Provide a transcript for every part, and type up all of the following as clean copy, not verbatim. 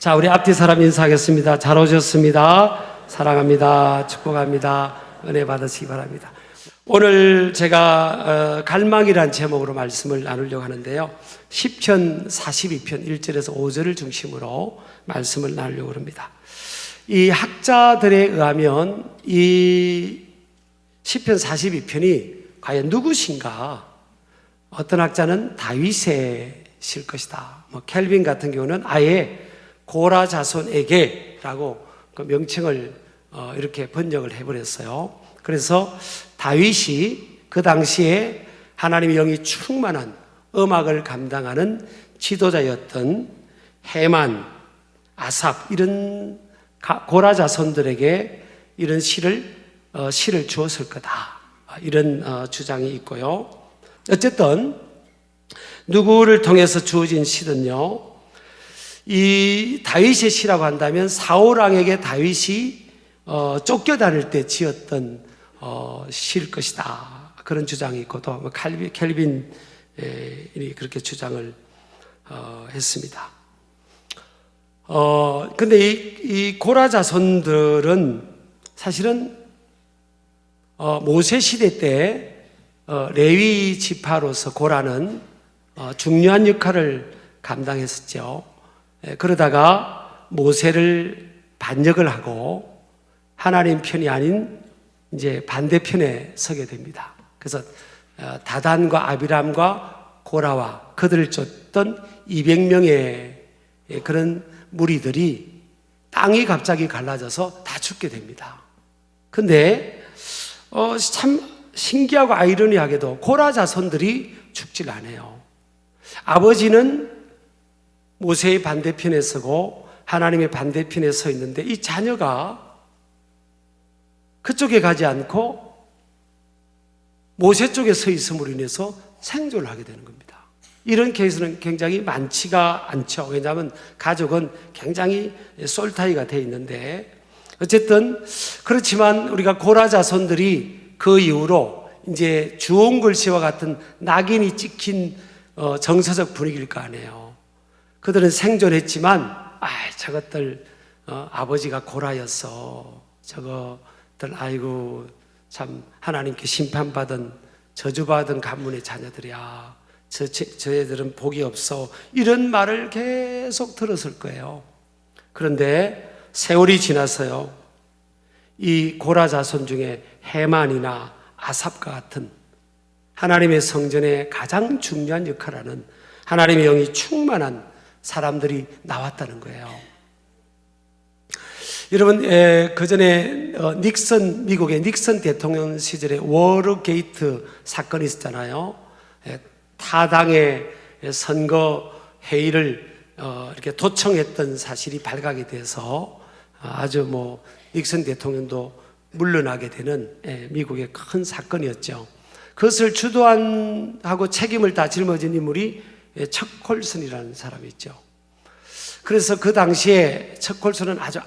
자, 우리 앞뒤 사람 인사하겠습니다. 잘 오셨습니다. 사랑합니다. 축복합니다. 은혜 받으시기 바랍니다. 오늘 제가 갈망이란 제목으로 말씀을 나누려고 하는데요. 시편 42편 1절에서 5절을 중심으로 말씀을 나누려고 합니다. 이 학자들에 의하면 이 시편 42편이 과연 누구신가? 어떤 학자는 다윗의 실 것이다. 켈빈 같은 경우는 아예 고라 자손에게라고 그 명칭을 이렇게 번역을 해버렸어요. 그래서 다윗이 그 당시에 하나님의 영이 충만한 음악을 감당하는 지도자였던 헤만, 아삽 이런 고라 자손들에게 이런 시를 주었을 거다. 이런 주장이 있고요. 어쨌든 누구를 통해서 주어진 시는요. 이 다윗의 시라고 한다면 사울 왕에게 다윗이 쫓겨다닐 때 지었던 시일 것이다. 그런 주장이 있고 또 켈빈이 그렇게 주장을 했습니다. 근데 이 고라 자손들은 사실은 모세 시대 때 레위 지파로서 고라는 중요한 역할을 감당했었죠. 그러다가 모세를 반역을 하고 하나님 편이 아닌 이제 반대편에 서게 됩니다. 그래서 다단과 아비람과 고라와 그들을 쫓던 200명의 그런 무리들이 땅이 갑자기 갈라져서 다 죽게 됩니다. 근데 참 신기하고 아이러니하게도 고라 자손들이 죽질 않아요. 아버지는 모세의 반대편에 서고 하나님의 반대편에 서 있는데 이 자녀가 그쪽에 가지 않고 모세 쪽에 서 있음으로 인해서 생존을 하게 되는 겁니다. 이런 케이스는 굉장히 많지가 않죠. 왜냐하면 가족은 굉장히 솔타이가 되어 있는데 어쨌든 그렇지만 우리가 고라 자손들이 그 이후로 이제 주홍 글씨와 같은 낙인이 찍힌 정서적 분위기일 거 아니에요. 그들은 생존했지만 저것들 아버지가 고라였어. 저것들 아이고 참 하나님께 심판받은 저주받은 가문의 자녀들이야. 저애들은 복이 없어. 이런 말을 계속 들었을 거예요. 그런데 세월이 지나서요. 이 고라 자손 중에 헤만이나 아삽과 같은 하나님의 성전에 가장 중요한 역할을 하는 하나님의 영이 충만한 사람들이 나왔다는 거예요. 여러분, 그 전에 미국의 닉슨 대통령 시절에 워터게이트 사건이 있었잖아요. 타당의 선거 회의를 이렇게 도청했던 사실이 발각이 돼서 아주 닉슨 대통령도 물러나게 되는 미국의 큰 사건이었죠. 그것을 주도하고 책임을 다 짊어진 인물이 척 콜슨이라는 사람이 있죠. 그래서 그 당시에 척 콜슨은 아주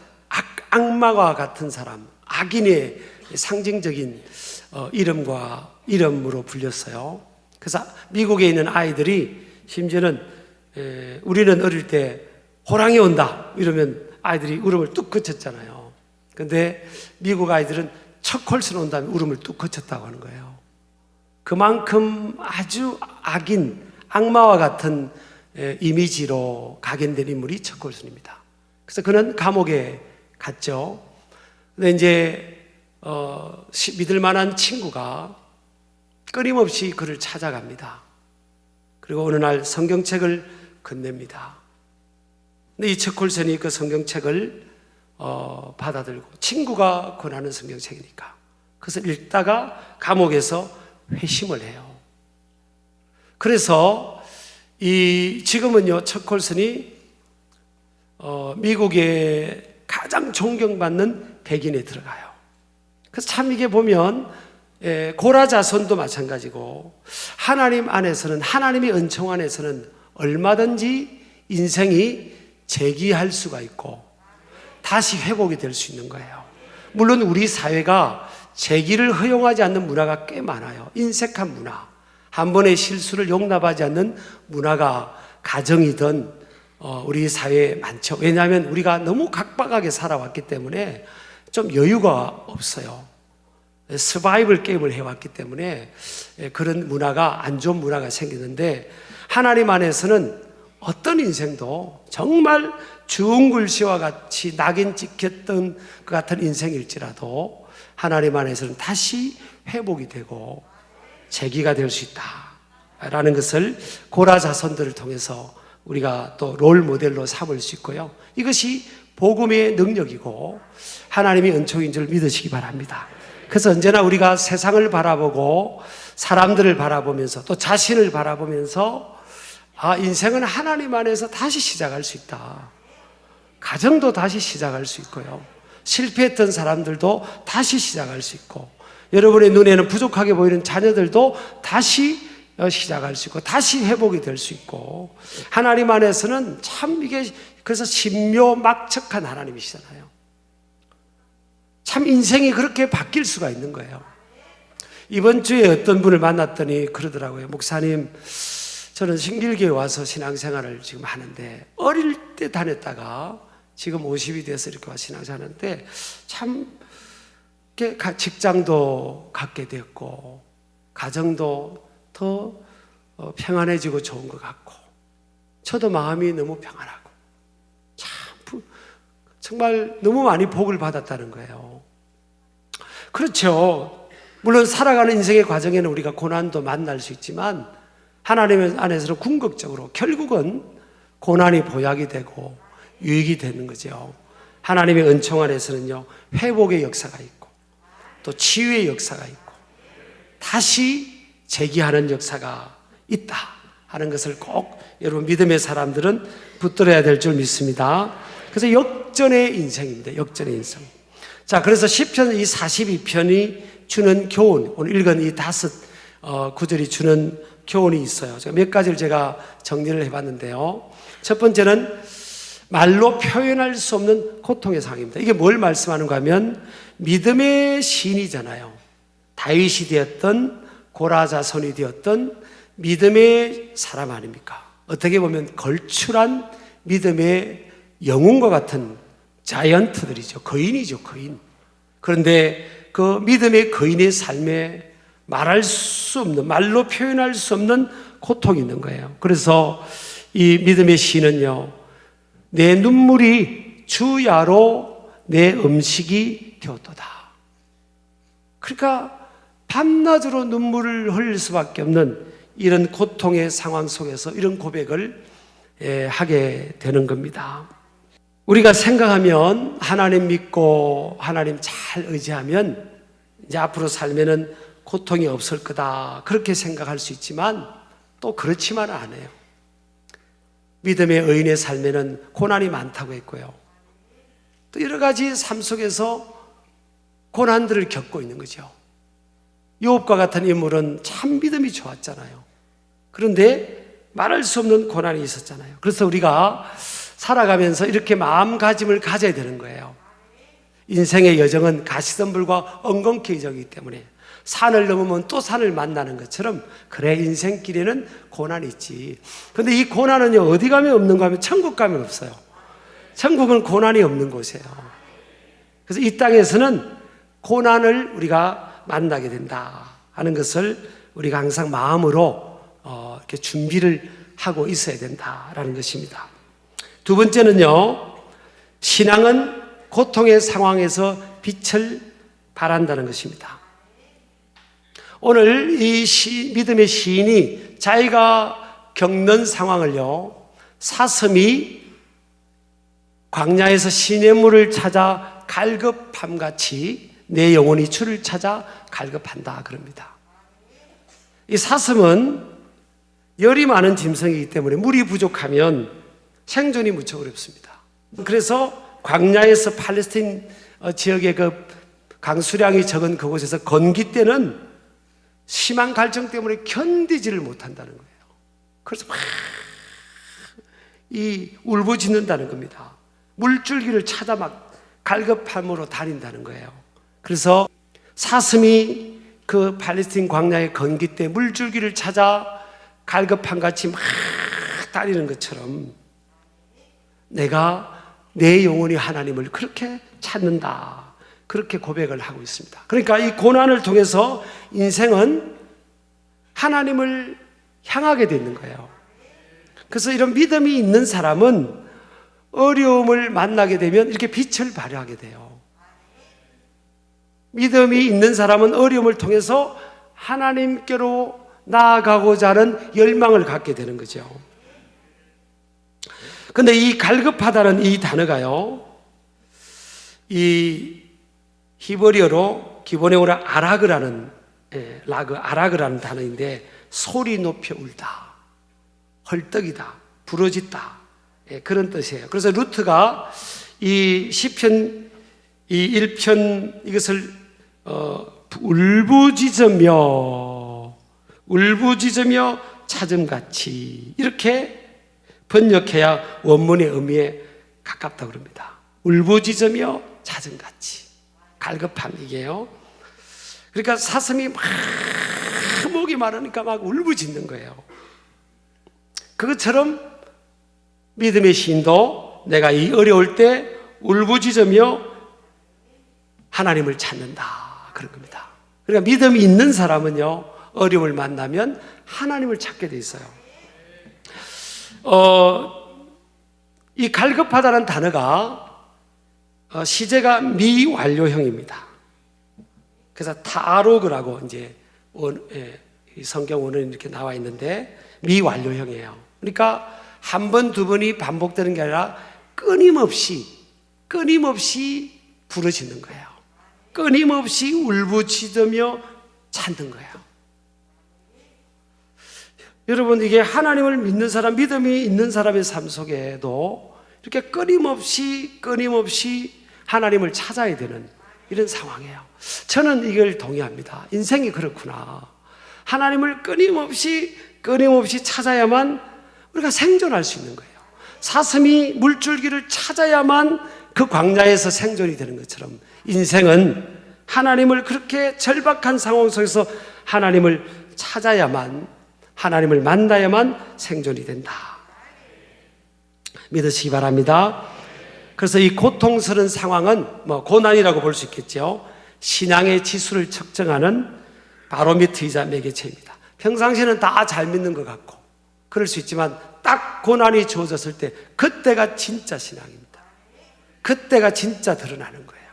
악마와 같은 사람, 악인의 상징적인 이름으로 불렸어요. 그래서 미국에 있는 아이들이 심지어는 우리는 어릴 때 호랑이 온다 이러면 아이들이 울음을 뚝 그쳤잖아요. 근데 미국 아이들은 척 콜슨 온다면 울음을 뚝 그쳤다고 하는 거예요. 그만큼 아주 악인, 악마와 같은 이미지로 각인된 인물이 척 콜슨입니다. 그래서 그는 감옥에 갔죠. 근데 이제 믿을 만한 친구가 끊임없이 그를 찾아갑니다. 그리고 어느 날 성경책을 건넵니다. 근데 이 척 콜슨이 그 성경책을 받아들고 친구가 권하는 성경책이니까 그래서 읽다가 감옥에서 회심을 해요. 그래서 지금은요 척 콜슨이 미국의 가장 존경받는 백인에 들어가요. 그래서 참 이게 보면 고라 자손도 마찬가지고 하나님 안에서는 하나님의 은총 안에서는 얼마든지 인생이 재기할 수가 있고 다시 회복이 될 수 있는 거예요. 물론 우리 사회가 재기를 허용하지 않는 문화가 꽤 많아요. 인색한 문화, 한 번의 실수를 용납하지 않는 문화가 가정이든 우리 사회에 많죠. 왜냐하면 우리가 너무 각박하게 살아왔기 때문에 좀 여유가 없어요. 서바이벌 게임을 해왔기 때문에 그런 문화가, 안 좋은 문화가 생기는데, 하나님 안에서는 어떤 인생도 정말 주홍글씨와 같이 낙인 찍혔던 그 같은 인생일지라도 하나님 안에서는 다시 회복이 되고 재기가 될 수 있다라는 것을 고라 자손들을 통해서 우리가 또 롤 모델로 삼을 수 있고요. 이것이 복음의 능력이고 하나님의 은총인 줄 믿으시기 바랍니다. 그래서 언제나 우리가 세상을 바라보고 사람들을 바라보면서 또 자신을 바라보면서 인생은 하나님 안에서 다시 시작할 수 있다. 가정도 다시 시작할 수 있고요. 실패했던 사람들도 다시 시작할 수 있고, 여러분의 눈에는 부족하게 보이는 자녀들도 다시 시작할 수 있고, 다시 회복이 될 수 있고, 하나님 안에서는 참 이게, 그래서 신묘막측한 하나님이시잖아요. 참 인생이 그렇게 바뀔 수가 있는 거예요. 이번 주에 어떤 분을 만났더니 그러더라고요. 목사님, 저는 신길교에 와서 신앙생활을 지금 하는데, 어릴 때 다녔다가 지금 50이 돼서 이렇게 와 신앙생활하는데 참 직장도 갖게 됐고 가정도 더 평안해지고 좋은 것 같고, 저도 마음이 너무 평안하고 참 정말 너무 많이 복을 받았다는 거예요. 그렇죠. 물론 살아가는 인생의 과정에는 우리가 고난도 만날 수 있지만 하나님 안에서는 궁극적으로 결국은 고난이 보약이 되고 유익이 되는 거죠. 하나님의 은총 안에서는요, 회복의 역사가 있고 또 치유의 역사가 있고 다시 재기하는 역사가 있다 하는 것을 꼭 여러분 믿음의 사람들은 붙들어야 될 줄 믿습니다. 그래서 역전의 인생입니다. 역전의 인생. 자, 그래서 시편 이 42편이 주는 교훈, 오늘 읽은 이 5 구절이 주는 교훈이 있어요. 몇 가지를 제가 정리를 해봤는데요. 첫 번째는 말로 표현할 수 없는 고통의 상황입니다. 이게 뭘 말씀하는가 하면 믿음의 시인이잖아요. 다윗이 되었던 고라 자손이 되었던 믿음의 사람 아닙니까? 어떻게 보면 걸출한 믿음의 영웅과 같은 자이언트들이죠. 거인이죠, 거인. 그런데 그 믿음의 거인의 삶에 말할 수 없는, 말로 표현할 수 없는 고통이 있는 거예요. 그래서 이 믿음의 시인은요, 내 눈물이 주야로 내 음식이 되었도다. 그러니까 밤낮으로 눈물을 흘릴 수밖에 없는 이런 고통의 상황 속에서 이런 고백을 하게 되는 겁니다. 우리가 생각하면 하나님 믿고 하나님 잘 의지하면 이제 앞으로 살면은 고통이 없을 거다, 그렇게 생각할 수 있지만 또 그렇지만은 않아요. 믿음의 의인의 삶에는 고난이 많다고 했고요. 또 여러 가지 삶 속에서 고난들을 겪고 있는 거죠. 욥과 같은 인물은 참 믿음이 좋았잖아요. 그런데 말할 수 없는 고난이 있었잖아요. 그래서 우리가 살아가면서 이렇게 마음가짐을 가져야 되는 거예요. 인생의 여정은 가시덤불과 엉겅퀴적이기 때문에 산을 넘으면 또 산을 만나는 것처럼, 그래 인생길에는 고난이 있지. 그런데 이 고난은요, 어디 가면 없는가 하면 천국 가면 없어요. 천국은 고난이 없는 곳이에요. 그래서 이 땅에서는 고난을 우리가 만나게 된다 하는 것을 우리가 항상 마음으로 이렇게 준비를 하고 있어야 된다라는 것입니다. 두 번째는요, 신앙은 고통의 상황에서 빛을 발한다는 것입니다. 오늘 이 믿음의 시인이 자기가 겪는 상황을요, 사슴이 광야에서 시냇물을 찾아 갈급함같이 내 영혼이 주를 찾아 갈급한다 그럽니다. 이 사슴은 열이 많은 짐승이기 때문에 물이 부족하면 생존이 무척 어렵습니다. 그래서 광야에서 팔레스틴 지역의 그 강수량이 적은 그곳에서 건기 때는 심한 갈증 때문에 견디지를 못한다는 거예요. 그래서 막 이 울부짖는다는 겁니다. 물줄기를 찾아 막 갈급함으로 다닌다는 거예요. 그래서 사슴이 그 팔레스틴 광야의 건기 때 물줄기를 찾아 갈급함같이 막 다니는 것처럼 내가 내 영혼이 하나님을 그렇게 찾는다. 그렇게 고백을 하고 있습니다. 그러니까 이 고난을 통해서 인생은 하나님을 향하게 되는 거예요. 그래서 이런 믿음이 있는 사람은 어려움을 만나게 되면 이렇게 빛을 발휘하게 돼요. 믿음이 있는 사람은 어려움을 통해서 하나님께로 나아가고자 하는 열망을 갖게 되는 거죠. 근데 이 갈급하다는 이 단어가요, 이 히브리어로 기본적으로 아라그라는 단어인데, 소리 높여 울다, 헐떡이다, 부러졌다, 그런 뜻이에요. 그래서 루트가 이 시편 이 1편 이것을 울부짖으며 찾음같이 이렇게 번역해야 원문의 의미에 가깝다고 그럽니다. 울부짖으며 찾음같이, 갈급함, 이게요. 그러니까 사슴이 막 목이 마르니까 막 울부짖는 거예요. 그것처럼 믿음의 시인도 내가 이 어려울 때 울부짖으며 하나님을 찾는다, 그런 겁니다. 그러니까 믿음이 있는 사람은요, 어려움을 만나면 하나님을 찾게 돼 있어요. 이 갈급하다는 단어가 시제가 미완료형입니다. 그래서 타로그라고 이제 성경 원어는 이렇게 나와 있는데 미완료형이에요. 그러니까 한 번, 두 번이 반복되는 게 아니라 끊임없이 부르짖는 거예요. 끊임없이 울부짖으며 찾는 거예요. 여러분, 이게 하나님을 믿는 사람, 믿음이 있는 사람의 삶 속에도 이렇게 끊임없이 하나님을 찾아야 되는 이런 상황이에요. 저는 이걸 동의합니다. 인생이 그렇구나. 하나님을 끊임없이 찾아야만 우리가 생존할 수 있는 거예요. 사슴이 물줄기를 찾아야만 그 광야에서 생존이 되는 것처럼 인생은 하나님을 그렇게 절박한 상황 속에서 하나님을 찾아야만, 하나님을 만나야만 생존이 된다. 믿으시기 바랍니다. 그래서 이 고통스러운 상황은 고난이라고 볼 수 있겠죠. 신앙의 지수를 측정하는 바로미터이자 매개체입니다. 평상시에는 다 잘 믿는 것 같고 그럴 수 있지만 딱 고난이 주어졌을 때 그때가 진짜 신앙입니다. 그때가 진짜 드러나는 거예요.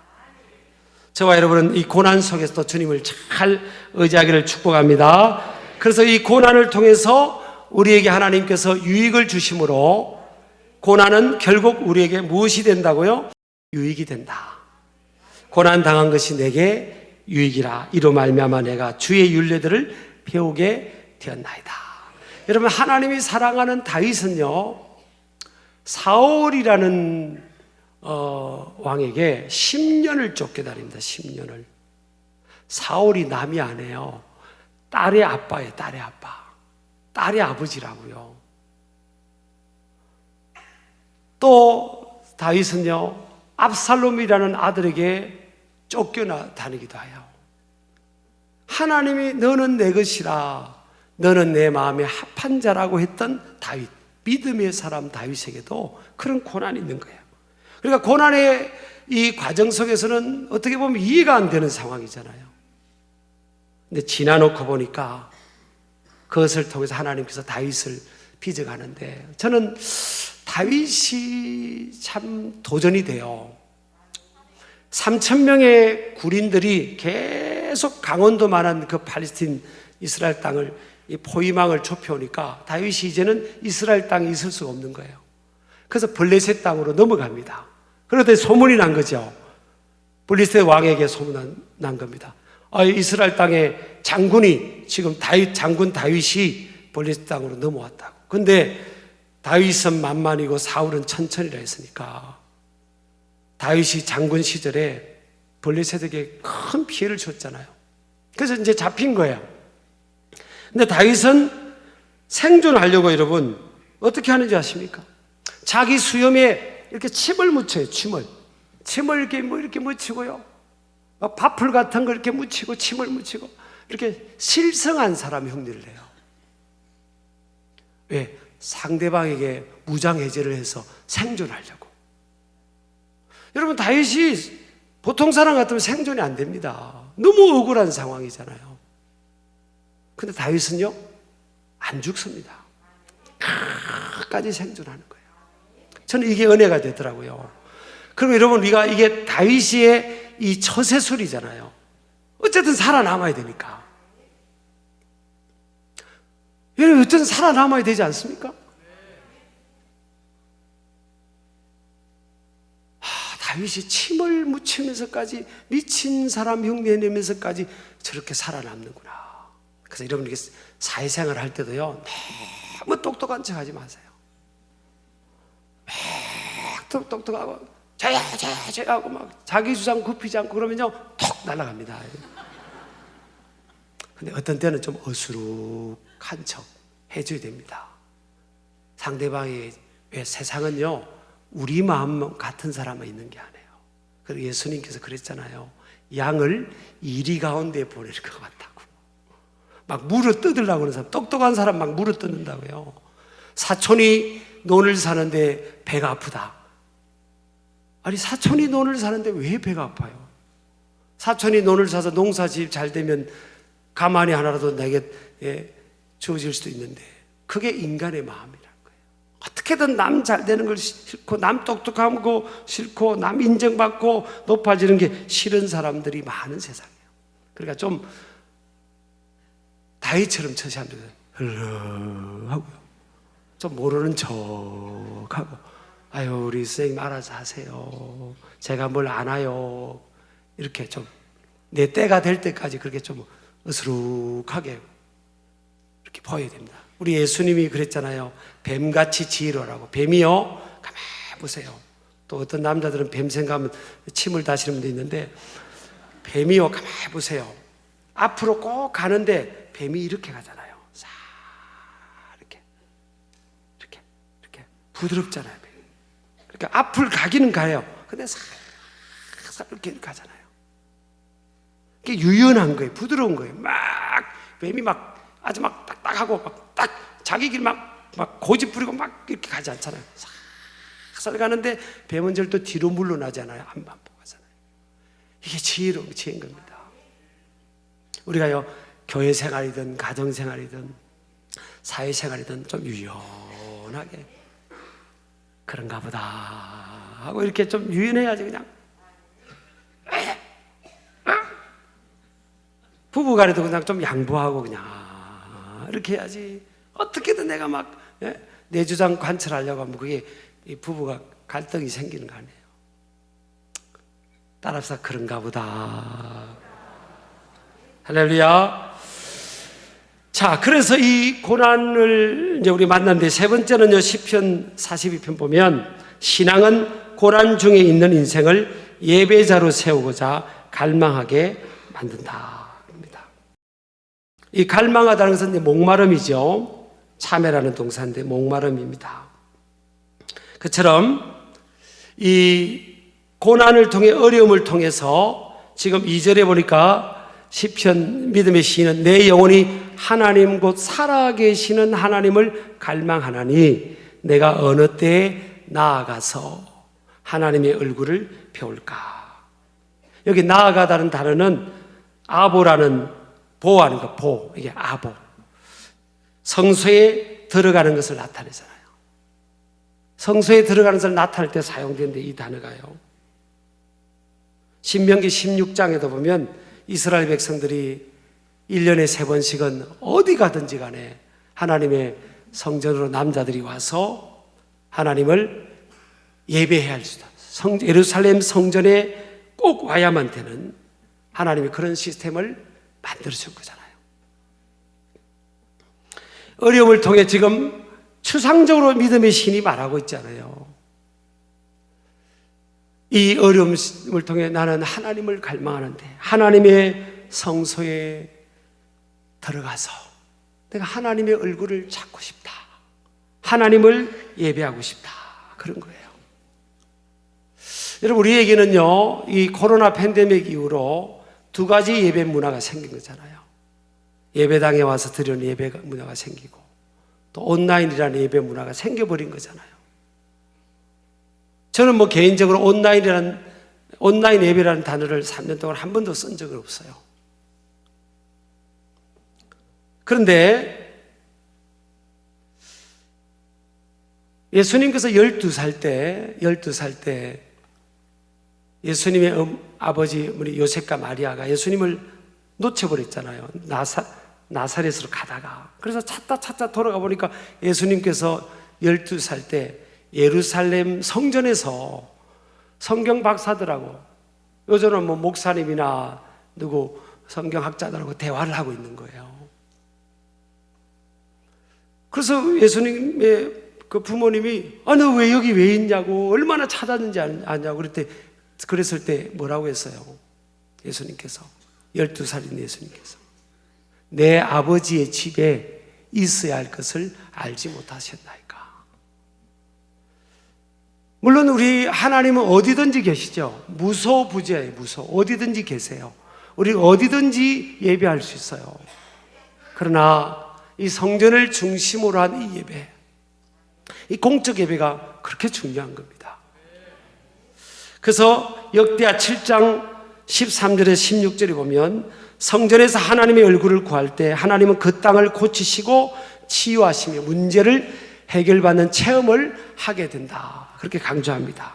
저와 여러분은 이 고난 속에서도 주님을 잘 의지하기를 축복합니다. 그래서 이 고난을 통해서 우리에게 하나님께서 유익을 주심으로, 고난은 결국 우리에게 무엇이 된다고요? 유익이 된다. 고난 당한 것이 내게 유익이라. 이로 말미암아 내가 주의 율례들을 배우게 되었나이다. 여러분, 하나님이 사랑하는 다윗은요, 사울이라는 왕에게 10년을 쫓겨다닙니다. 10년을. 사울이 남이 아니에요. 딸의 아빠예요. 딸의 아빠. 딸의 아버지라고요. 또 다윗은요, 압살롬이라는 아들에게 쫓겨다니기도 해요. 하나님이 너는 내 것이라, 너는 내 마음에 합한 자라고 했던 다윗, 믿음의 사람 다윗에게도 그런 고난이 있는 거예요. 그러니까 고난의 이 과정 속에서는 어떻게 보면 이해가 안 되는 상황이잖아요. 근데 지나놓고 보니까 그것을 통해서 하나님께서 다윗을 빚어가는데, 저는 다윗이 참 도전이 돼요. 3,000명의 군인들이 계속 강원도만한 그 팔레스틴 이스라엘 땅을, 이 포위망을 좁혀오니까 다윗이 이제는 이스라엘 땅에 있을 수가 없는 거예요. 그래서 블레셋 땅으로 넘어갑니다. 그런데 소문이 난 거죠. 블레셋 왕에게 소문 난 겁니다. 이스라엘 땅에 장군이, 지금 장군 다윗이 블레셋 땅으로 넘어왔다고. 근데 다윗은 만만이고 사울은 천천히라 했으니까 다윗이 장군 시절에 블레셋에게 큰 피해를 줬잖아요. 그래서 이제 잡힌 거예요. 근데 다윗은 생존하려고 여러분 어떻게 하는지 아십니까? 자기 수염에 이렇게 침을 묻혀요. 침을 이렇게 묻히고요. 밥풀 같은 걸 이렇게 묻히고 침을 묻히고 이렇게 실성한 사람 흉내를 내요. 왜? 상대방에게 무장해제를 해서 생존하려고. 여러분, 다윗이 보통 사람 같으면 생존이 안 됩니다. 너무 억울한 상황이잖아요. 근데 다윗은요, 안 죽습니다. 끝까지 생존하는 거예요. 저는 이게 은혜가 되더라고요. 그리고 여러분, 우리가 이게 다윗의 이 처세술이잖아요. 어쨌든 살아남아야 되니까. 여러분, 어쨌든 살아남아야 되지 않습니까? 다윗이 침을 묻히면서까지, 미친 사람 흉내 내면서까지 저렇게 살아남는구나. 그래서 여러분, 이게 사회생활 할 때도요, 너무 똑똑한 척 하지 마세요. 막 똑똑하고 저야 하고 막 자기 주장 굽히지 않고 그러면요, 톡 날아갑니다. 근데 어떤 때는 좀 어수룩한 척 해줘야 됩니다. 상대방이, 왜 세상은요, 우리 마음 같은 사람만 있는 게 아니에요. 그리고 예수님께서 그랬잖아요. 양을 이리 가운데 보낼 것 같다고. 막 물어 뜯으려고 하는 사람, 똑똑한 사람 막 물어 뜯는다고요. 사촌이 논을 사는데 배가 아프다. 아니, 사촌이 논을 사는데 왜 배가 아파요? 사촌이 논을 사서 농사집 잘 되면 가만히 하나라도 내게 주어질 수도 있는데, 그게 인간의 마음이라는 거예요. 어떻게든 남 잘 되는 걸 싫고, 남 똑똑한 거 싫고, 남 인정받고 높아지는 게 싫은 사람들이 많은 세상이에요. 그러니까 좀 다윗처럼 처시하면 하고요, 좀 모르는 척하고, 아유, 우리 선생님 알아서 하세요, 제가 뭘 아나요, 이렇게 좀 내 때가 될 때까지 그렇게 좀 어수룩하게 이렇게 보여야 됩니다. 우리 예수님이 그랬잖아요. 뱀같이 지혜로라고. 뱀이요, 가만히 보세요. 또 어떤 남자들은 뱀 생각하면 침을 다시는 분도 있는데, 뱀이요, 가만히 보세요. 앞으로 꼭 가는데 뱀이 이렇게 가잖아요. 싹 이렇게 부드럽잖아요, 뱀이. 그러니까 앞을 가기는 가요. 근데 싹 이렇게 가잖아요. 이게 유연한 거예요. 부드러운 거예요. 막 뱀이 막 아주 막 딱딱하고 막 딱 자기 길 막 고집 부리고 막 이렇게 가지 않잖아요. 싹 가는데 뱀은 절대 뒤로 물러나잖아요. 안 보고 가잖아요. 이게 지혜인 겁니다. 우리가요, 교회 생활이든 가정 생활이든 사회 생활이든 좀 유연하게, 그런가 보다 하고 이렇게 좀 유연해야지. 그냥 부부간에도 그냥 좀 양보하고 그냥 이렇게 해야지. 어떻게든 내가 막 내 주장 관철하려고 하면 그게 부부가 갈등이 생기는 거 아니에요. 따라서 그런가 보다. 할렐루야. 자, 그래서 이 고난을 이제 우리 만났는데, 세 번째는요, 시편 42편 보면, 신앙은 고난 중에 있는 인생을 예배자로 세우고자 갈망하게 만든다. 이 갈망하다는 것은 이제 목마름이죠. 참회라는 동사인데 목마름입니다. 그처럼 이 고난을 통해, 어려움을 통해서 지금 2절에 보니까 시편 믿음의 시인은 내 영혼이 하나님 곧 살아계시는 하나님을 갈망하나니 내가 어느 때에 나아가서 하나님의 얼굴을 배울까. 여기 나아가다는 단어는 아보라는, 보호하는 거, 보, 이게 아보. 성소에 들어가는 것을 나타내잖아요. 성소에 들어가는 것을 나타낼 때 사용되는데, 이 단어가요. 신명기 16장에도 보면 이스라엘 백성들이 1년에 3번씩은 어디 가든지 간에 하나님의 성전으로 남자들이 와서 하나님을 예배해야 할 수다. 예루살렘 성전에 꼭 와야만 되는 하나님이 그런 시스템을 만들어준 거잖아요. 어려움을 통해 지금 추상적으로 믿음의 신이 말하고 있잖아요. 이 어려움을 통해 나는 하나님을 갈망하는데, 하나님의 성소에 들어가서 내가 하나님의 얼굴을 찾고 싶다, 하나님을 예배하고 싶다, 그런 거예요. 여러분, 우리에게는요, 이 코로나 팬데믹 이후로 2가지 예배 문화가 생긴 거잖아요. 예배당에 와서 드리는 예배 문화가 생기고, 또 온라인이라는 예배 문화가 생겨버린 거잖아요. 저는 뭐 개인적으로 온라인 예배라는 단어를 3년 동안 한 번도 쓴 적은 없어요. 그런데 예수님께서 12살 때 예수님의 아버지 요셉과 마리아가 예수님을 놓쳐버렸잖아요. 나사렛으로 가다가. 그래서 찾다 돌아가 보니까 예수님께서 12살 때 예루살렘 성전에서 성경 박사들하고, 요즘은 뭐 목사님이나 누구 성경학자들하고 대화를 하고 있는 거예요. 그래서 예수님의 그 부모님이 너 왜 여기 왜 있냐고, 얼마나 찾았는지 아냐고 그랬을 때 뭐라고 했어요? 예수님께서, 12살인 예수님께서 내 아버지의 집에 있어야 할 것을 알지 못하셨나이까. 물론 우리 하나님은 어디든지 계시죠. 무소부재예요. 어디든지 계세요. 우리 어디든지 예배할 수 있어요. 그러나 이 성전을 중심으로 한 이 예배, 이 공적 예배가 그렇게 중요한 겁니다. 그래서 역대하 7장 13절에 16절에 보면 성전에서 하나님의 얼굴을 구할 때 하나님은 그 땅을 고치시고 치유하시며 문제를 해결받는 체험을 하게 된다, 그렇게 강조합니다.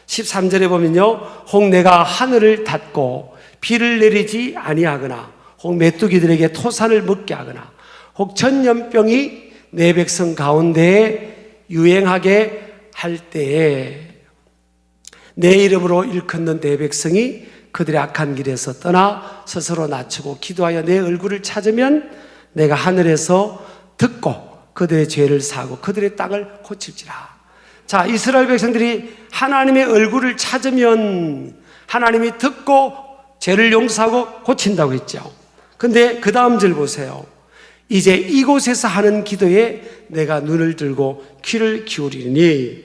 13절에 보면요, 혹 내가 하늘을 닫고 비를 내리지 아니하거나 혹 메뚜기들에게 토산을 먹게 하거나 혹 전염병이 내 백성 가운데에 유행하게 할 때에 내 이름으로 일컫는 내 백성이 그들의 악한 길에서 떠나 스스로 낮추고 기도하여 내 얼굴을 찾으면 내가 하늘에서 듣고 그들의 죄를 사하고 그들의 땅을 고칠지라. 자, 이스라엘 백성들이 하나님의 얼굴을 찾으면 하나님이 듣고 죄를 용서하고 고친다고 했죠. 근데 그 다음 절 보세요. 이제 이곳에서 하는 기도에 내가 눈을 들고 귀를 기울이니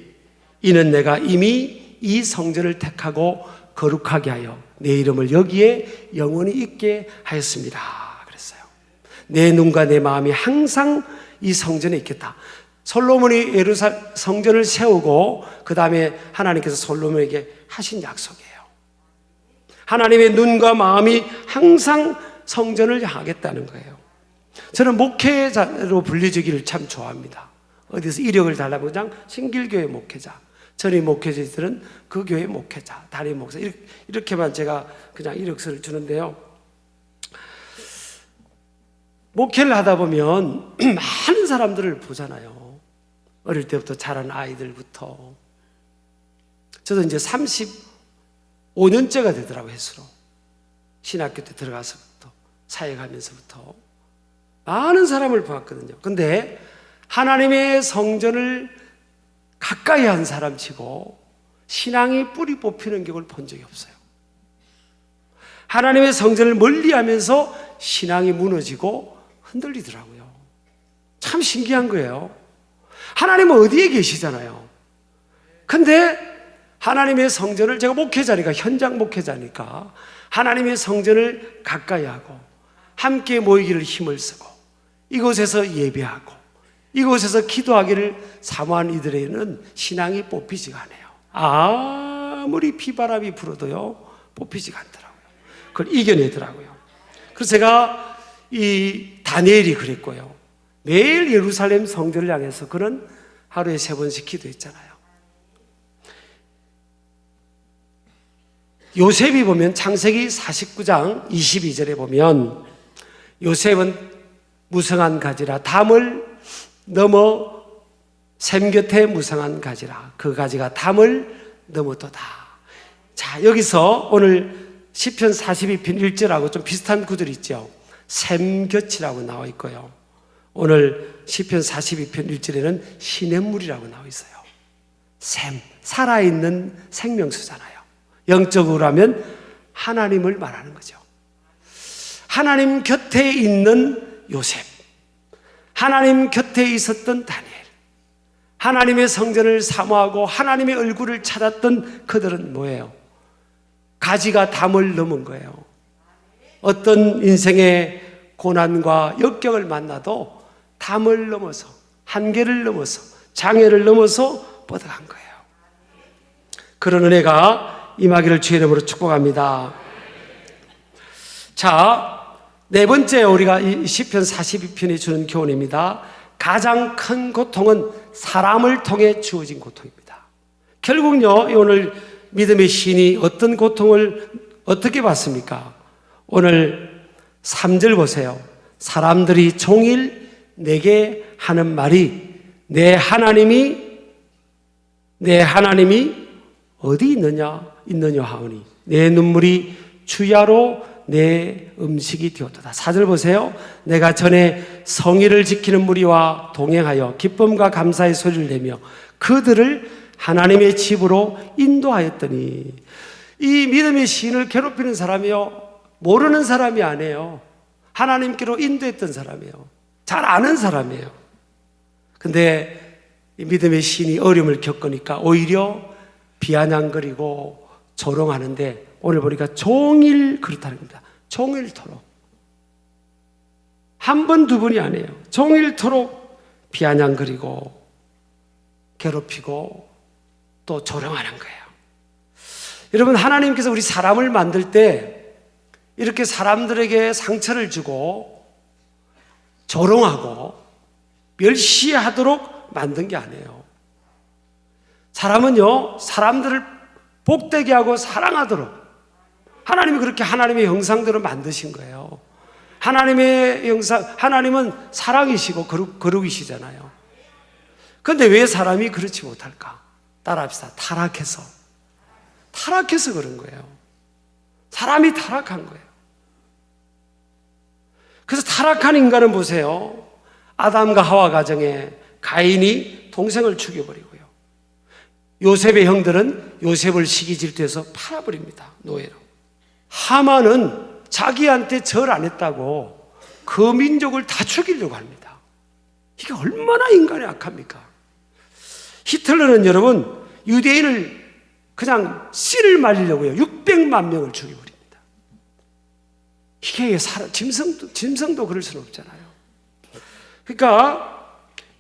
이는 내가 이미 이 성전을 택하고 거룩하게 하여 내 이름을 여기에 영원히 있게 하였습니다. 그랬어요. 내 눈과 내 마음이 항상 이 성전에 있겠다. 솔로몬이 예루살렘 성전을 세우고 그 다음에 하나님께서 솔로몬에게 하신 약속이에요. 하나님의 눈과 마음이 항상 성전을 향하겠다는 거예요. 저는 목회자로 불려지기를 참 좋아합니다. 어디서 이력을 달라고 그냥 신길교회 목회자, 전임 목회자들은 그 교회 목회자, 담임 목사, 이렇게만 제가 그냥 이력서를 주는데요. 목회를 하다 보면 많은 사람들을 보잖아요. 어릴 때부터 자란 아이들부터. 저도 이제 35년째가 되더라고요, 횟수로. 신학교 때 들어가서부터, 사역하면서부터. 많은 사람을 보았거든요. 근데 하나님의 성전을 가까이 한 사람 치고 신앙이 뿌리 뽑히는 격을 본 적이 없어요. 하나님의 성전을 멀리 하면서 신앙이 무너지고 흔들리더라고요. 참 신기한 거예요. 하나님은 어디에 계시잖아요. 근데 하나님의 성전을, 제가 목회자니까, 현장 목회자니까 하나님의 성전을 가까이 하고 함께 모이기를 힘을 쓰고 이곳에서 예배하고 이곳에서 기도하기를 사모한 이들에게는 신앙이 뽑히지가 않아요. 아무리 비바람이 불어도요, 뽑히지가 않더라고요. 그걸 이겨내더라고요. 그래서 제가 이 다니엘이 그랬고요. 매일 예루살렘 성전을 향해서 그는 하루에 3번씩 기도했잖아요. 요셉이 보면 창세기 49장 22절에 보면 요셉은 무성한 가지라 담을 넘어 샘 곁에 무성한 가지라 그 가지가 담을 넘었도다. 자, 여기서 오늘 시편 42편 1절하고 좀 비슷한 구절이 있죠. 샘곁이라고 나와 있고요. 오늘 시편 42편 1절에는 시냇물이라고 나와 있어요. 샘, 살아있는 생명수잖아요. 영적으로 하면 하나님을 말하는 거죠. 하나님 곁에 있는 요셉, 하나님 곁에 있었던 다니엘, 하나님의 성전을 사모하고 하나님의 얼굴을 찾았던 그들은 뭐예요? 가지가 담을 넘은 거예요. 어떤 인생의 고난과 역경을 만나도 담을 넘어서 한계를 넘어서, 장애를 넘어서 뻗어간 거예요. 그런 은혜가 임하기를 주의 이름으로 축복합니다. 자, 네 번째 우리가 이 시편 42편이 주는 교훈입니다. 가장 큰 고통은 사람을 통해 주어진 고통입니다. 결국요, 오늘 믿음의 시인이 어떤 고통을 어떻게 봤습니까? 오늘 3절 보세요. 사람들이 종일 내게 하는 말이 내 하나님이 어디 있느냐 하오니 내 눈물이 주야로 내 음식이 되었도다. 4절 보세요. 내가 전에 성의를 지키는 무리와 동행하여 기쁨과 감사의 소리를 내며 그들을 하나님의 집으로 인도하였더니. 이 믿음의 시인을 괴롭히는 사람이요, 모르는 사람이 아니에요. 하나님께로 인도했던 사람이에요. 잘 아는 사람이에요. 근데 이 믿음의 시인이 어려움을 겪으니까 오히려 비아냥거리고 조롱하는데, 오늘 보니까 종일 그렇다는 겁니다. 종일토록. 한 번, 두 번이 아니에요. 종일토록 비아냥거리고 괴롭히고 또 조롱하는 거예요. 여러분, 하나님께서 우리 사람을 만들 때 이렇게 사람들에게 상처를 주고 조롱하고 멸시하도록 만든 게 아니에요. 사람은요, 사람들을 복되게 하고 사랑하도록 하나님이 그렇게 하나님의 형상대로 만드신 거예요. 하나님의 형상, 하나님은 사랑이시고 거룩이시잖아요. 그런데 왜 사람이 그렇지 못할까? 따라합시다. 타락해서 그런 거예요. 사람이 타락한 거예요. 그래서 타락한 인간은 보세요. 아담과 하와 가정에 가인이 동생을 죽여버리고요. 요셉의 형들은 요셉을 시기 질투해서 팔아버립니다. 노예로. 하만은 자기한테 절 안 했다고 그 민족을 다 죽이려고 합니다. 이게 얼마나 인간이 악합니까? 히틀러는 여러분, 유대인을 그냥 씨를 말리려고요. 600만 명을 죽여버립니다. 이게 짐승도 그럴 수는 없잖아요. 그러니까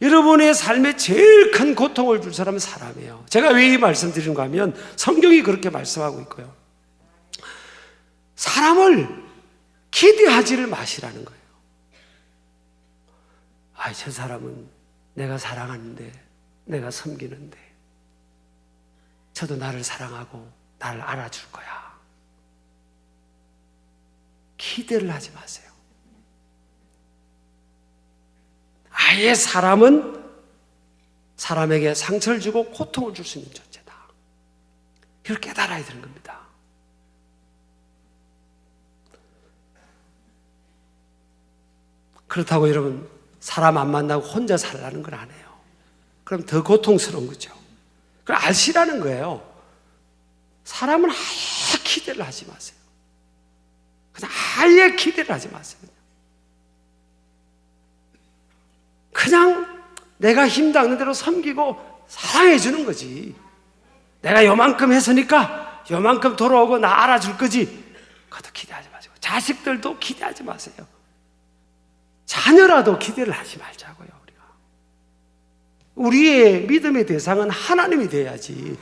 여러분의 삶에 제일 큰 고통을 줄 사람은 사람이에요. 제가 왜 이 말씀드리는가 하면 성경이 그렇게 말씀하고 있고요. 사람을 기대하지를 마시라는 거예요. 저 사람은 내가 사랑하는데, 내가 섬기는데 저도 나를 사랑하고 나를 알아줄 거야. 기대를 하지 마세요. 아예 사람은 사람에게 상처를 주고 고통을 줄 수 있는 존재다. 이걸 깨달아야 되는 겁니다. 그렇다고 여러분, 사람 안 만나고 혼자 살라는 건 아니에요. 그럼 더 고통스러운 거죠. 그걸 아시라는 거예요. 사람은 아예 기대를 하지 마세요. 그냥 아예 기대를 하지 마세요. 그냥 내가 힘 닿는 대로 섬기고 사랑해 주는 거지. 내가 요만큼 했으니까 요만큼 돌아오고 나 알아줄 거지. 그것도 기대하지 마시고, 자식들도 기대하지 마세요. 자녀라도 기대를 하지 말자고요. 우리의 믿음의 대상은 하나님이 돼야지.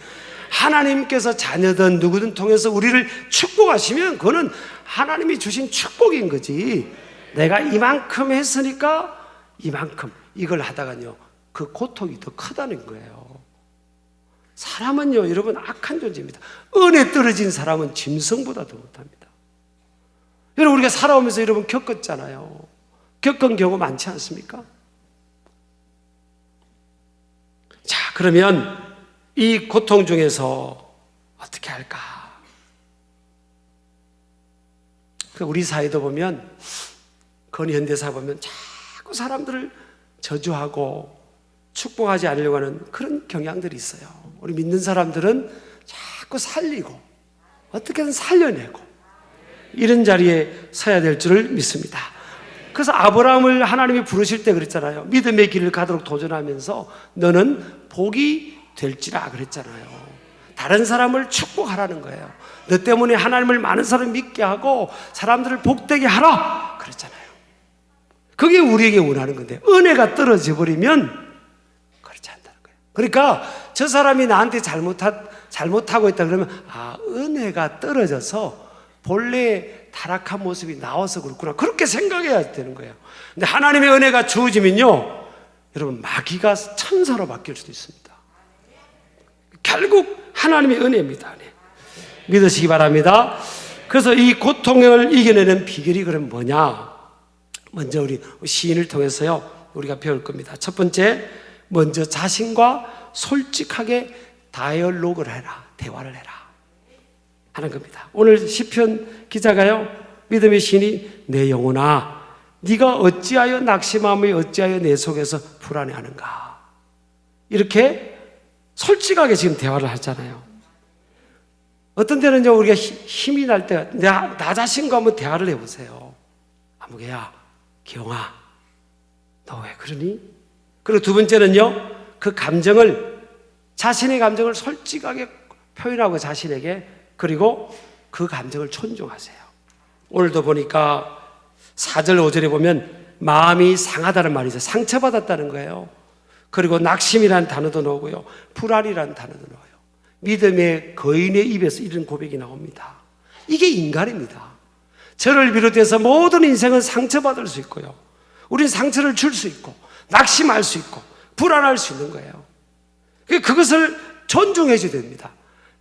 하나님께서 자녀든 누구든 통해서 우리를 축복하시면 그거는 하나님이 주신 축복인 거지. 내가 이만큼 했으니까 이만큼, 이걸 하다가요 그 고통이 더 크다는 거예요. 사람은요, 여러분, 악한 존재입니다. 은혜 떨어진 사람은 짐승보다 더 못합니다. 여러분, 우리가 살아오면서 여러분 겪었잖아요. 겪은 경우 많지 않습니까? 자, 그러면 이 고통 중에서 어떻게 할까? 우리 사회도 보면, 근현대사 보면 자꾸 사람들을 저주하고 축복하지 않으려고 하는 그런 경향들이 있어요. 우리 믿는 사람들은 자꾸 살리고 어떻게든 살려내고 이런 자리에 서야 될 줄을 믿습니다. 그래서 아브라함을 하나님이 부르실 때 그랬잖아요. 믿음의 길을 가도록 도전하면서 너는 복이 될지라 그랬잖아요. 다른 사람을 축복하라는 거예요. 너 때문에 하나님을 많은 사람 믿게 하고 사람들을 복되게 하라 그랬잖아요. 그게 우리에게 원하는 건데, 은혜가 떨어져 버리면 그러니까 저 사람이 나한테 잘못하고 있다 그러면 은혜가 떨어져서 본래 타락한 모습이 나와서 그렇구나, 그렇게 생각해야 되는 거예요. 근데 하나님의 은혜가 주어지면요, 여러분, 마귀가 천사로 바뀔 수도 있습니다. 결국 하나님의 은혜입니다. 믿으시기 바랍니다. 그래서 이 고통을 이겨내는 비결이 그럼 뭐냐? 먼저 우리 시인을 통해서요, 우리가 배울 겁니다. 첫 번째, 먼저 자신과 솔직하게 다이얼로그를 해라, 대화를 해라 하는 겁니다. 오늘 시편 기자가요, 믿음의 시인이 내 영혼아 네가 어찌하여 낙심하며 어찌하여 내 속에서 불안해하는가, 이렇게 솔직하게 지금 대화를 하잖아요. 어떤 때는요, 우리가 힘이 날 때 나 자신과 한번 대화를 해보세요. 아무개야, 기영아, 너 왜 그러니? 그리고 두 번째는요, 그 감정을, 자신의 감정을 솔직하게 표현하고 자신에게, 그리고 그 감정을 존중하세요. 오늘도 보니까 4절 5절에 보면 마음이 상하다는 말이 있어요. 상처받았다는 거예요. 그리고 낙심이라는 단어도 나오고요, 불안이라는 단어도 나와요. 믿음의 거인의 입에서 이런 고백이 나옵니다. 이게 인간입니다. 저를 비롯해서 모든 인생은 상처받을 수 있고요, 우린 상처를 줄 수 있고 낙심할 수 있고 불안할 수 있는 거예요. 그것을 존중해 줘야 됩니다.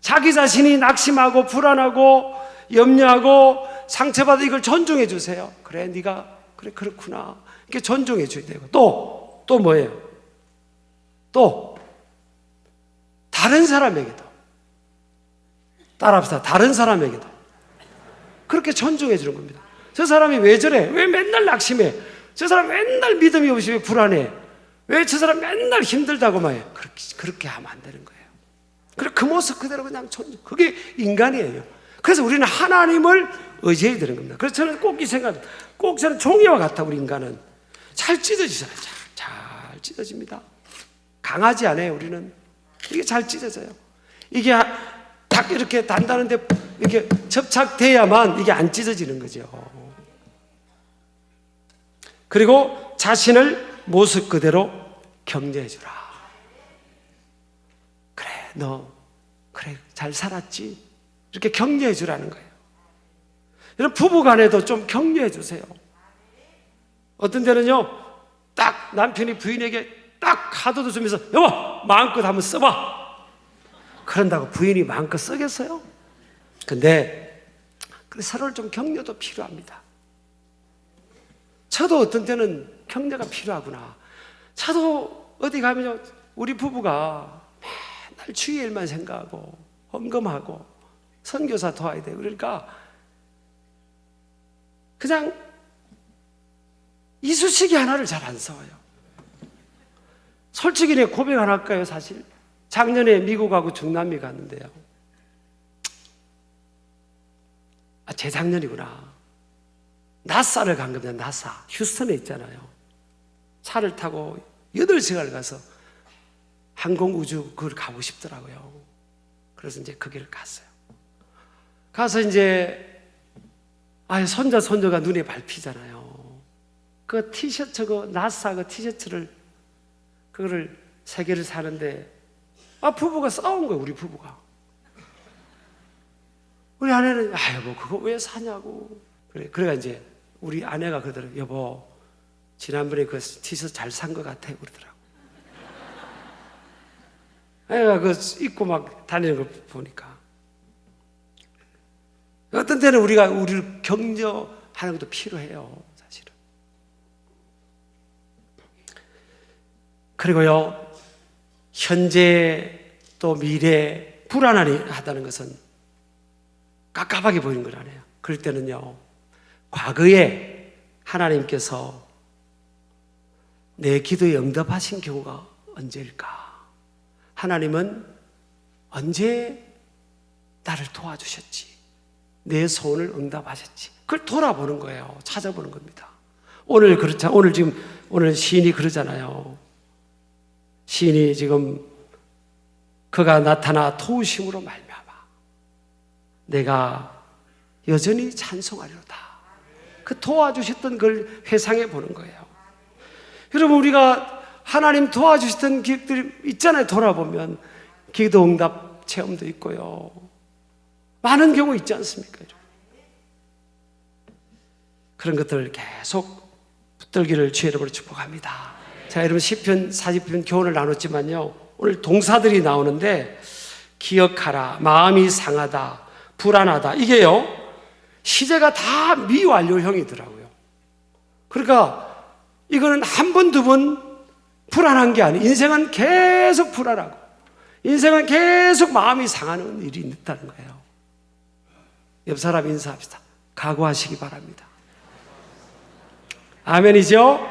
자기 자신이 낙심하고 불안하고 염려하고 상처받아, 이걸 존중해 주세요. 그래, 네가 그래, 그렇구나, 이렇게 존중해 줘야 되고, 또 뭐예요? 또 다른 사람에게도, 따라합시다. 다른 사람에게도 그렇게 존중해 주는 겁니다. 저 사람이 왜 저래? 왜 맨날 낙심해? 저 사람 맨날 믿음이 없이 왜 불안해? 왜 저 사람 맨날 힘들다고 말해? 그렇게 하면 안 되는 거예요. 그 모습 그대로 그냥 존중, 그게 인간이에요. 그래서 우리는 하나님을 의지해야 되는 겁니다. 그래서 저는 꼭 이 생각합니다. 꼭 저는 종이와 같아. 우리 인간은 잘 찢어지잖아요. 잘 찢어집니다. 강하지 않아요. 우리는 이게 잘 찢어져요. 이게 딱 이렇게 단단한데 이렇게 접착돼야만 이게 안 찢어지는 거죠. 그리고 자신을 모습 그대로 격려해 주라. 그래, 너 그래, 잘 살았지? 이렇게 격려해 주라는 거예요. 여러분, 부부 간에도 좀 격려해 주세요. 어떤 때는요, 딱 남편이 부인에게 딱 카드도 주면서 여보, 마음껏 한번 써봐, 그런다고 부인이 마음껏 쓰겠어요? 근데 서로를 좀 격려도 필요합니다. 저도 어떤 때는 격려가 필요하구나. 저도 어디 가면 우리 부부가 맨날 주의 일만 생각하고 헌금하고 선교사 도와야 돼요. 그러니까 그냥 이쑤시개 하나를 잘 안 써요. 솔직히 내 고백 안 할까요? 사실 작년에 미국하고 중남미 갔는데요, 재작년이구나, 나사를 간 겁니다. 나사 휴스턴에 있잖아요. 차를 타고 8시간을 가서 항공우주 그걸 가고 싶더라고요. 그래서 이제 그 길을 갔어요. 가서 이제 손자가 눈에 밟히잖아요. 그 티셔츠, 그 나사 그 티셔츠를, 그거를 3개를 사는데 부부가 싸운 거예요. 우리 부부가. 우리 아내는 여보 그거 왜 사냐고. 그래가 이제 우리 아내가 그러더라고요. 여보, 지난번에 그 티셔츠 잘 산 것 같아 그러더라고. 애가 그 입고 막 다니는 걸 보니까. 어떤 때는 우리를 격려하는 것도 필요해요, 사실은. 그리고요, 현재 또 미래 불안하다는 것은 깝깝하게 보이는 걸 아네요. 그럴 때는요, 과거에 하나님께서 내 기도에 응답하신 경우가 언제일까? 하나님은 언제 나를 도와주셨지? 내 소원을 응답하셨지? 그걸 돌아보는 거예요. 찾아보는 겁니다. 오늘 그렇죠. 오늘 시인이 그러잖아요. 시인이 지금 그가 나타나 도우심으로 말미암아 내가 여전히 찬송하리로다. 그 도와주셨던 걸 회상해 보는 거예요. 여러분, 우리가 하나님 도와주시던 기억들이 있잖아요. 돌아보면 기도 응답 체험도 있고요. 많은 경우 있지 않습니까? 그런 것들을 계속 붙들기를 주의 이름으로 축복합니다. 자, 여러분 시편 40편 교훈을 나눴지만요, 오늘 동사들이 나오는데 기억하라, 마음이 상하다, 불안하다, 이게요 시제가 다 미완료형이더라고요. 그러니까 이거는 한 번, 두 번 불안한 게 아니에요. 인생은 계속 불안하고 인생은 계속 마음이 상하는 일이 있다는 거예요. 옆 사람 인사합시다. 각오하시기 바랍니다. 아멘이죠?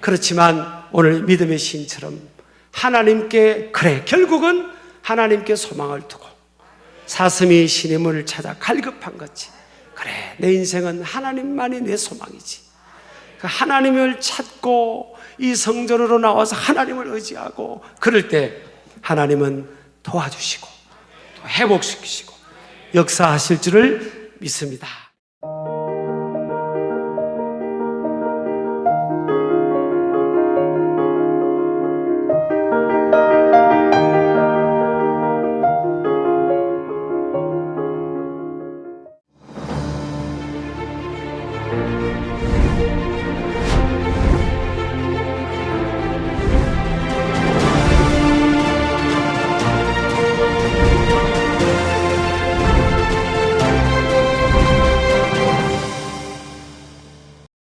그렇지만 오늘 믿음의 시인처럼 하나님께, 그래, 결국은 하나님께 소망을 두고 사슴이 시냇물을 찾아 갈급한 것이, 그래, 내 인생은 하나님만이 내 소망이지. 그 하나님을 찾고 이 성전으로 나와서 하나님을 의지하고 그럴 때 하나님은 도와주시고 또 회복시키시고 역사하실 줄을 믿습니다.